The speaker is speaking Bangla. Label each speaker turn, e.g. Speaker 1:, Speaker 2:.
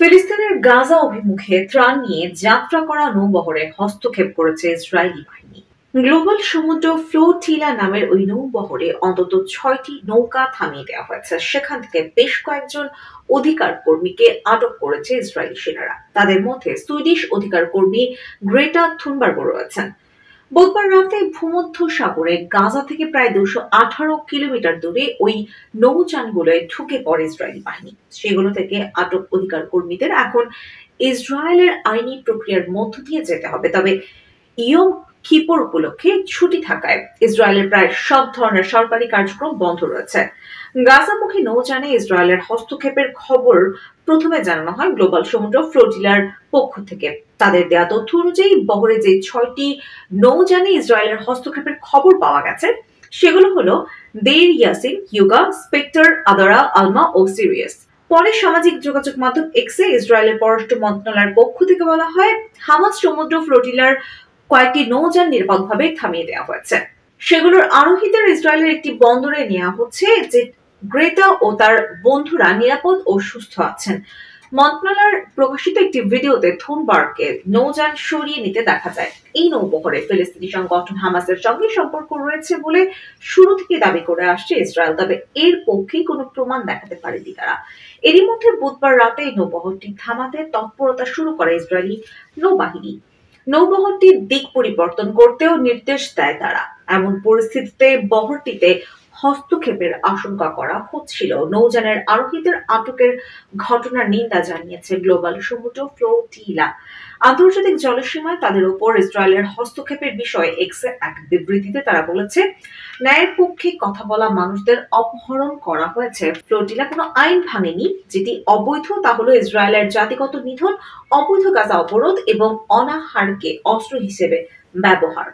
Speaker 1: ফিলিস্তিনের গাজা অভিমুখে ত্রাণ নিয়ে যাত্রা করা নৌবহরে হস্তক্ষেপ করেছে ইসরায়েলি বাহিনী। গ্লোবাল সমুদ্র ফ্লোটিলা নামের ওই নৌবহরে অন্তত 6টি নৌকা থামিয়ে দেওয়া হয়েছে। সেখান থেকে বেশ কয়েকজন অধিকার কর্মীকে আটক করেছে ইসরায়েলি সেনারা। তাদের মধ্যে সুইডিশ অধিকার কর্মী গ্রেটা থুনবার্গও রয়েছেন। বুধবার রাতে ভূমধ্য সাগরে গাজা থেকে প্রায় 218 কিলোমিটার দূরে ওই নৌযানগুলোয় ঢুকে পড়ে ইসরায়েলি বাহিনী। সেগুলো থেকে আটক অধিকার কর্মীদের এখন ইসরায়েলের আইনি প্রক্রিয়ার মধ্য দিয়ে যেতে হবে। তবে ইয়ম কিপুর উপলক্ষে ছুটি থাকায় ইসরায়েলের প্রায় সব ধরনের সরকারি কার্যক্রম বন্ধ রয়েছে। গাজামুখী নৌযানে ইসরায়েলের হস্তক্ষেপের খবর প্রথমে জানানো হয় গ্লোবাল সমুদ্র ফ্লোটিলার পক্ষ থেকে। তাদের দেয়া তথ্য অনুযায়ী বহরে যে 6টি নৌযানে ইসরায়েলের হস্তক্ষেপের খবর পাওয়া গেছে সেগুলো হলো দেইর ইয়াসিন, হিউগা, স্পেক্টার, আদারা, আলমা ও সিরিয়াস। পরে সামাজিক যোগাযোগ মাধ্যম এক্সে ইসরায়েলের পররাষ্ট্র মন্ত্রণালয়ের পক্ষ থেকে বলা হয় হামাস সমুদ্র ফ্লোটিলার কয়েকটি নৌযান নিরাপদভাবে থামিয়ে দেওয়া হয়েছে। সেগুলোর আরোহীদের ইসরায়েলের একটি বন্দরে নেওয়া হচ্ছে, যে গ্রেটা ও তার বন্ধুরা নিরাপদ ও সুস্থ আছেন। মন্ত্রণালয়ের প্রকাশিত একটি ভিডিওতে থুনবার্গকে নৌযান সরিয়ে নিতে দেখা যায়। এই নৌবহরে ফিলিস্তিনি সংগঠন হামাসের সঙ্গে সম্পর্ক রয়েছে বলে শুরু থেকে দাবি করে আসছে ইসরায়েল, তবে এর পক্ষে কোনো প্রমাণ দেখাতে পারেনি তারা। এরই মধ্যে বুধবার রাতে এই নৌবহরটি থামাতে তৎপরতা শুরু করে ইসরায়েলি নৌবাহিনী। নৌবহরটির দিক পরিবর্তন করতেও নির্দেশ দেয় তারা। এমন পরিস্থিতিতে বহরটিতে হস্তক্ষেপের আশঙ্কা করা হচ্ছিল। নৌযানের আরোহীদের আটকের ঘটনার নিন্দা জানিয়েছে গ্লোবাল সমুদ্র ফ্লোটিলা। আন্তর্জাতিক জলসীমায় তাদের উপর ইসরায়েলের হস্তক্ষেপের বিষয়ে এক্সে এক বিবৃতিতে তারা বলেছে, ন্যায়ের পক্ষে কথা বলা মানুষদের অপহরণ করা হয়েছে। ফ্লোটিলা কোনো আইন ভাঙেনি। যেটি অবৈধ তা হলো ইসরায়েলের জাতিগত নিধন, অবৈধ গাজা অবরোধ এবং অনাহারকে অস্ত্র হিসেবে ব্যবহার।